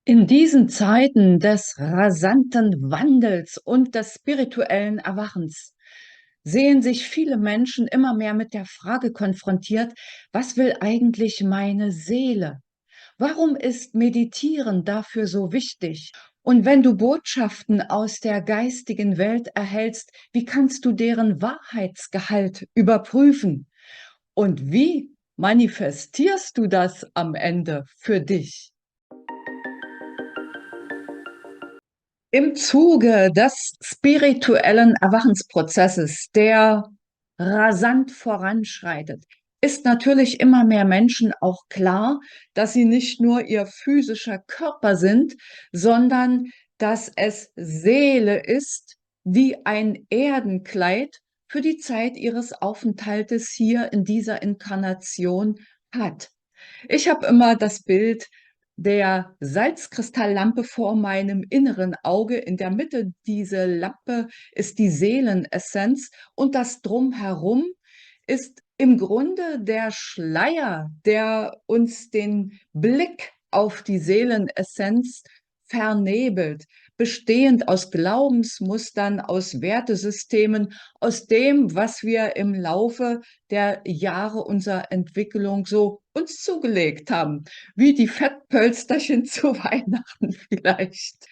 In diesen Zeiten des rasanten Wandels und des spirituellen Erwachens sehen sich viele Menschen immer mehr mit der Frage konfrontiert: Was will eigentlich meine Seele? Warum ist Meditieren dafür so wichtig? Und wenn du Botschaften aus der geistigen Welt erhältst, wie kannst du deren Wahrheitsgehalt überprüfen? Und wie manifestierst du das am Ende für dich? Im Zuge des spirituellen Erwachensprozesses, der rasant voranschreitet, ist natürlich immer mehr Menschen auch klar, dass sie nicht nur ihr physischer Körper sind, sondern dass es Seele ist, die ein Erdenkleid für die Zeit ihres Aufenthaltes hier in dieser Inkarnation hat. Ich habe immer das Bild der Salzkristalllampe vor meinem inneren Auge. In der Mitte diese Lampe ist die Seelenessenz und das Drumherum ist im Grunde der Schleier, der uns den Blick auf die Seelenessenz vernebelt, bestehend aus Glaubensmustern, aus Wertesystemen, aus dem, was wir im Laufe der Jahre unserer Entwicklung so uns zugelegt haben, wie die Fettpölsterchen zu Weihnachten vielleicht.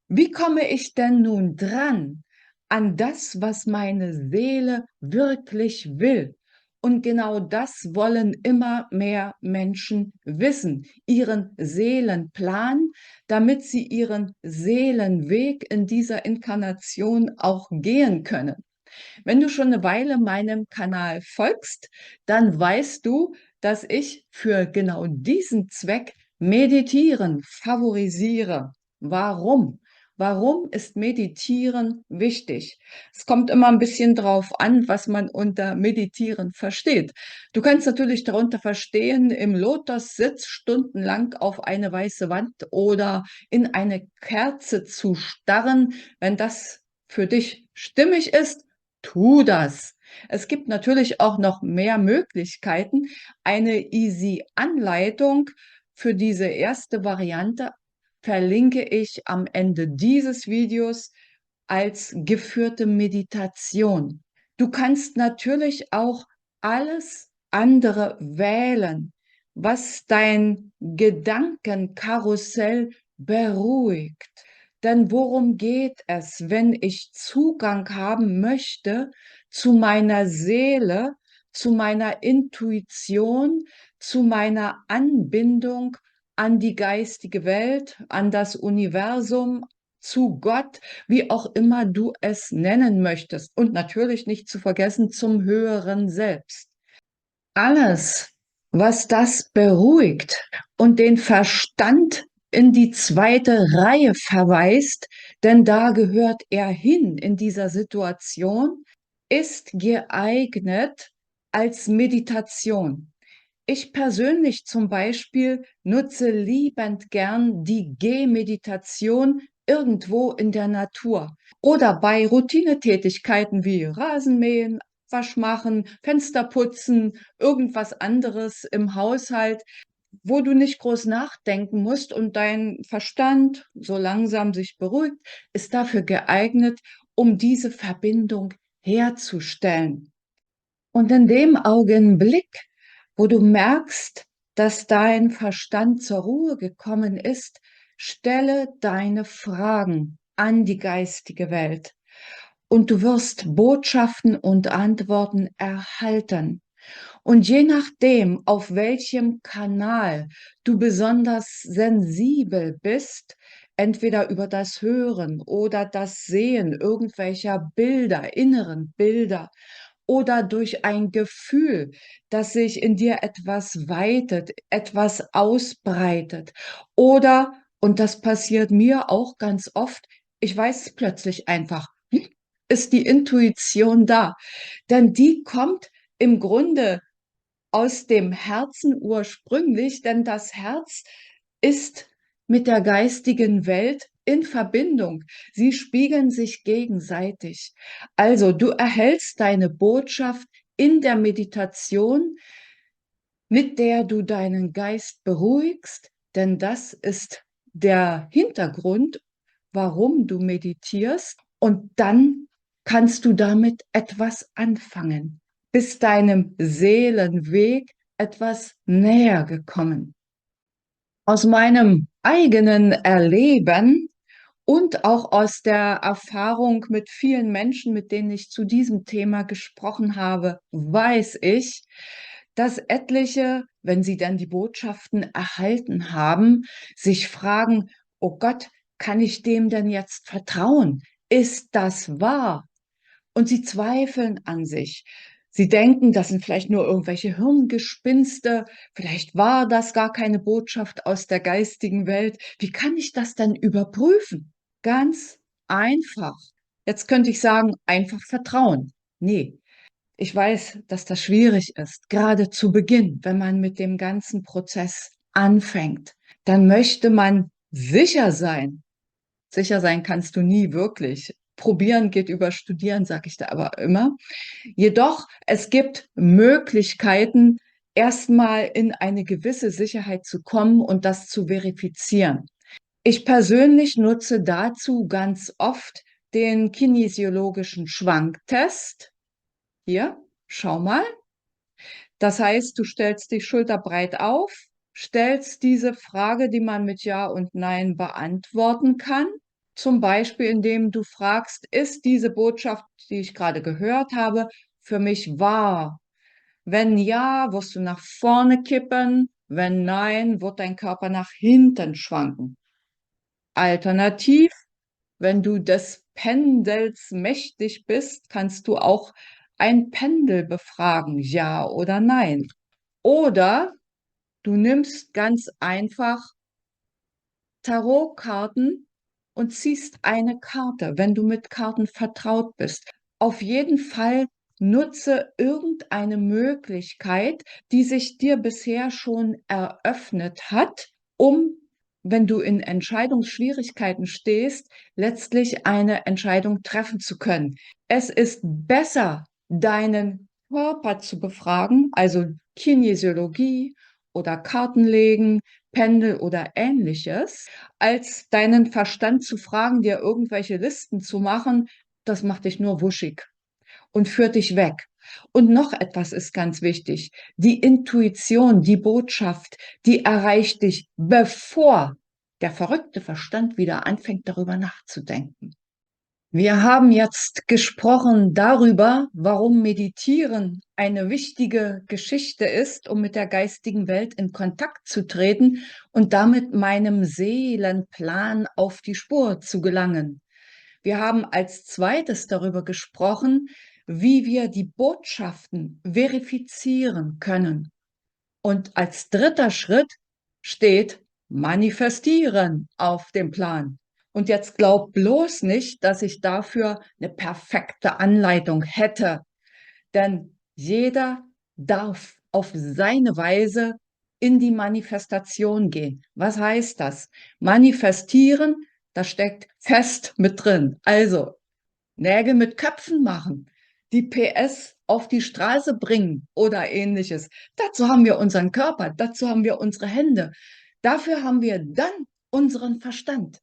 Wie komme ich denn nun dran an das, was meine Seele wirklich will? Und genau das wollen immer mehr Menschen wissen, ihren Seelenplan, damit sie ihren Seelenweg in dieser Inkarnation auch gehen können. Wenn du schon eine Weile meinem Kanal folgst, dann weißt du, dass ich für genau diesen Zweck Meditieren favorisiere. Warum? Warum ist Meditieren wichtig? Es kommt immer ein bisschen drauf an, was man unter Meditieren versteht. Du kannst natürlich darunter verstehen, im Lotussitz stundenlang auf eine weiße Wand oder in eine Kerze zu starren. Wenn das für dich stimmig ist, tu das. Es gibt natürlich auch noch mehr Möglichkeiten. Eine Easy-Anleitung für diese erste Variante verlinke ich am Ende dieses Videos als geführte Meditation. Du kannst natürlich auch alles andere wählen, was dein Gedankenkarussell beruhigt. Denn worum geht es, wenn ich Zugang haben möchte zu meiner Seele, zu meiner Intuition, zu meiner Anbindung an die geistige Welt, an das Universum, zu Gott, wie auch immer du es nennen möchtest. Und natürlich nicht zu vergessen zum höheren Selbst. Alles, was das beruhigt und den Verstand in die zweite Reihe verweist, denn da gehört er hin in dieser Situation, ist geeignet als Meditation. Ich persönlich zum Beispiel nutze liebend gern die Gehmeditation irgendwo in der Natur oder bei Routinetätigkeiten wie Rasenmähen, Abwasch machen, Fenster putzen, irgendwas anderes im Haushalt, wo du nicht groß nachdenken musst und dein Verstand so langsam sich beruhigt, ist dafür geeignet, um diese Verbindung herzustellen. Und in dem Augenblick, wo du merkst, dass dein Verstand zur Ruhe gekommen ist, stelle deine Fragen an die geistige Welt und du wirst Botschaften und Antworten erhalten. Und je nachdem, auf welchem Kanal du besonders sensibel bist, entweder über das Hören oder das Sehen irgendwelcher Bilder, inneren Bilder, oder durch ein Gefühl, dass sich in dir etwas weitet, etwas ausbreitet. Oder, und das passiert mir auch ganz oft, ich weiß es plötzlich einfach, ist die Intuition da. Denn die kommt im Grunde aus dem Herzen ursprünglich, denn das Herz ist mit der geistigen Welt in Verbindung. Sie spiegeln sich gegenseitig. Also du erhältst deine Botschaft in der Meditation, mit der du deinen Geist beruhigst, denn das ist der Hintergrund, warum du meditierst, und dann kannst du damit etwas anfangen. Bist deinem Seelenweg etwas näher gekommen. Aus meinem eigenen Erleben und auch aus der Erfahrung mit vielen Menschen, mit denen ich zu diesem Thema gesprochen habe, weiß ich, dass etliche, wenn sie dann die Botschaften erhalten haben, sich fragen: „Oh Gott, kann ich dem denn jetzt vertrauen? Ist das wahr?“ Und sie zweifeln an sich. Sie denken, das sind vielleicht nur irgendwelche Hirngespinste, vielleicht war das gar keine Botschaft aus der geistigen Welt. Wie kann ich das denn überprüfen? Ganz einfach. Jetzt könnte ich sagen, einfach vertrauen. Ne, ich weiß, dass das schwierig ist, gerade zu Beginn, wenn man mit dem ganzen Prozess anfängt. Dann möchte man sicher sein. Sicher sein kannst du nie wirklich. Probieren geht über Studieren, sage ich da aber immer. Jedoch, es gibt Möglichkeiten, erstmal in eine gewisse Sicherheit zu kommen und das zu verifizieren. Ich persönlich nutze dazu ganz oft den kinesiologischen Schwanktest. Hier, schau mal. Das heißt, du stellst dich schulterbreit auf, stellst diese Frage, die man mit Ja und Nein beantworten kann. Zum Beispiel, indem du fragst: „Ist diese Botschaft, die ich gerade gehört habe, für mich wahr?“ Wenn ja, wirst du nach vorne kippen, wenn nein, wird dein Körper nach hinten schwanken. Alternativ, wenn du des Pendels mächtig bist, kannst du auch ein Pendel befragen, ja oder nein. Oder du nimmst ganz einfach Tarotkarten und ziehst eine Karte, wenn du mit Karten vertraut bist. Auf jeden Fall nutze irgendeine Möglichkeit, die sich dir bisher schon eröffnet hat, um, wenn du in Entscheidungsschwierigkeiten stehst, letztlich eine Entscheidung treffen zu können. Es ist besser, deinen Körper zu befragen, also Kinesiologie oder Kartenlegen, Pendel oder Ähnliches, als deinen Verstand zu fragen, dir irgendwelche Listen zu machen. Das macht dich nur wuschig und führt dich weg. Und noch etwas ist ganz wichtig. Die Intuition, die Botschaft, die erreicht dich, bevor der verrückte Verstand wieder anfängt, darüber nachzudenken. Wir haben jetzt gesprochen darüber, warum Meditieren eine wichtige Geschichte ist, um mit der geistigen Welt in Kontakt zu treten und damit meinem Seelenplan auf die Spur zu gelangen. Wir haben als Zweites darüber gesprochen, wie wir die Botschaften verifizieren können. Und als dritter Schritt steht Manifestieren auf dem Plan. Und jetzt glaub bloß nicht, dass ich dafür eine perfekte Anleitung hätte, denn jeder darf auf seine Weise in die Manifestation gehen. Was heißt das? Manifestieren, da steckt fest mit drin. Also Nägel mit Köpfen machen, die PS auf die Straße bringen oder Ähnliches. Dazu haben wir unseren Körper, dazu haben wir unsere Hände. Dafür haben wir dann unseren Verstand,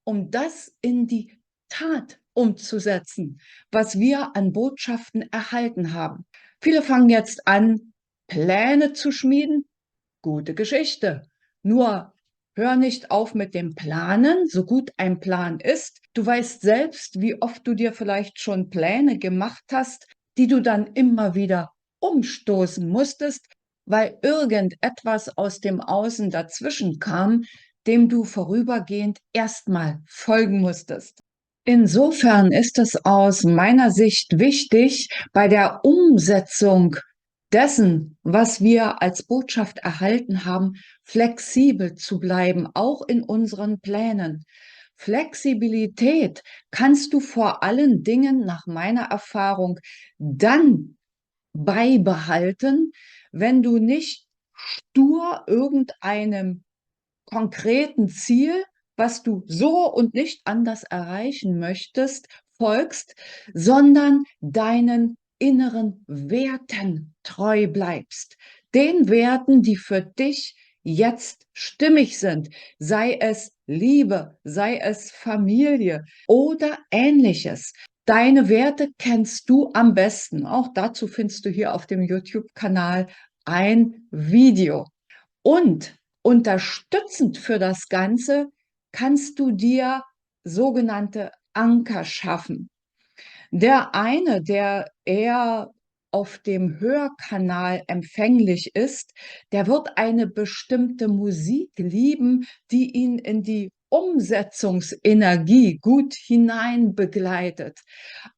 um das in die Tat umzusetzen, was wir an Botschaften erhalten haben. Viele fangen jetzt an, Pläne zu schmieden. Gute Geschichte. Nur hör nicht auf mit dem Planen, so gut ein Plan ist. Du weißt selbst, wie oft du dir vielleicht schon Pläne gemacht hast, die du dann immer wieder umstoßen musstest, weil irgendetwas aus dem Außen dazwischen kam, dem du vorübergehend erstmal folgen musstest. Insofern ist es aus meiner Sicht wichtig, bei der Umsetzung dessen, was wir als Botschaft erhalten haben, flexibel zu bleiben, auch in unseren Plänen. Flexibilität kannst du vor allen Dingen nach meiner Erfahrung dann beibehalten, wenn du nicht stur irgendeinem konkreten Ziel, was du so und nicht anders erreichen möchtest, folgst, sondern deinen inneren Werten treu bleibst. Den Werten, die für dich jetzt stimmig sind, sei es Liebe, sei es Familie oder Ähnliches. Deine Werte kennst du am besten. Auch dazu findest du hier auf dem YouTube-Kanal ein Video. Und unterstützend für das Ganze kannst du dir sogenannte Anker schaffen. Der eine, der eher auf dem Hörkanal empfänglich ist, der wird eine bestimmte Musik lieben, die ihn in die Umsetzungsenergie gut hinein begleitet.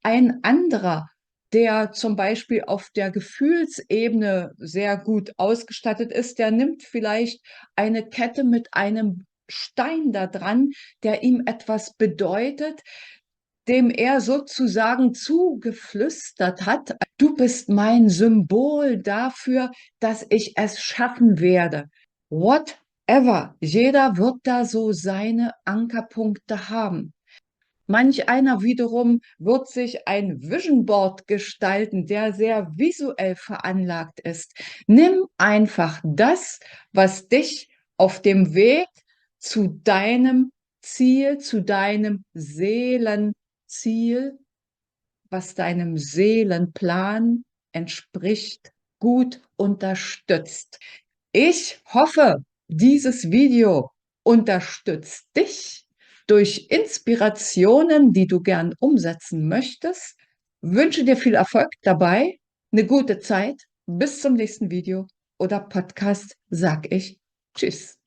Ein anderer, der zum Beispiel auf der Gefühlsebene sehr gut ausgestattet ist, der nimmt vielleicht eine Kette mit einem Stein da dran, der ihm etwas bedeutet, dem er sozusagen zugeflüstert hat: „Du bist mein Symbol dafür, dass ich es schaffen werde.“ Whatever. Jeder wird da so seine Ankerpunkte haben. Manch einer wiederum wird sich ein Vision Board gestalten, der sehr visuell veranlagt ist. Nimm einfach das, was dich auf dem Weg zu deinem Ziel, zu deinem Seelenziel, was deinem Seelenplan entspricht, gut unterstützt. Ich hoffe, dieses Video unterstützt dich durch Inspirationen, die du gern umsetzen möchtest. Wünsche dir viel Erfolg dabei, eine gute Zeit. Bis zum nächsten Video oder Podcast sag ich Tschüss.